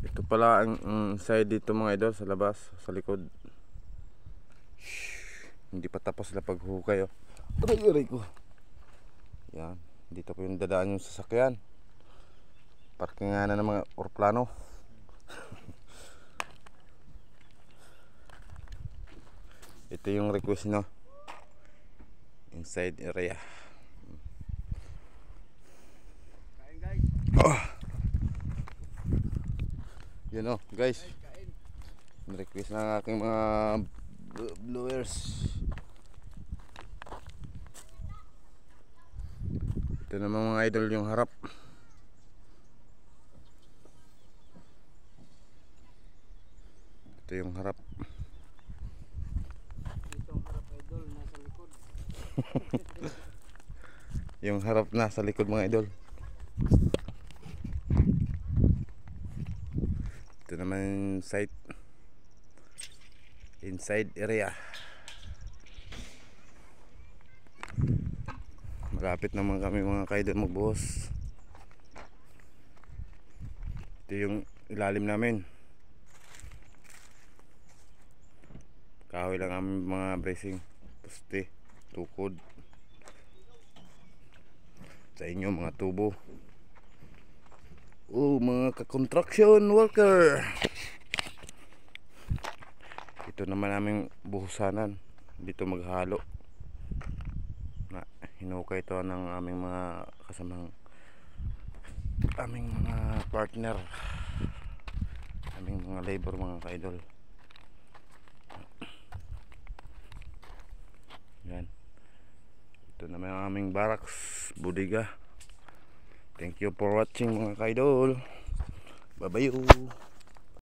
Ito pala ang side dito mga idol, sa labas, sa likod. Hindi pa tapos sila paghukay, oh. Aray ko. Yan, dito ko yung dadaan yung sasakyan. Parkingan na ng mga orplano. Ito yung request, no, inside area. Oh. Yun, oh guys, request ng aking mga blowers. Ito naman mga idol yung harap. Ito yung harap. Itong harap idol nasa likod. Yung harap nasa likod mga idol. Ito naman site inside area. Malapit naman kami mga kaidol magbuhos. Ito yung ilalim namin. Kahoy lang kami mga bracing, poste, tukod. Sa inyo mga tubo. Mga ka-construction worker. Ito naman naming buhusanan. Dito maghalo. Na hinukay ito ng aming mga kasamang, aming mga partner, aming mga labor mga kaidol. Yan. Ito naman ang aming barracks, bodega. Thank you for watching mga kaidol. Bye bye.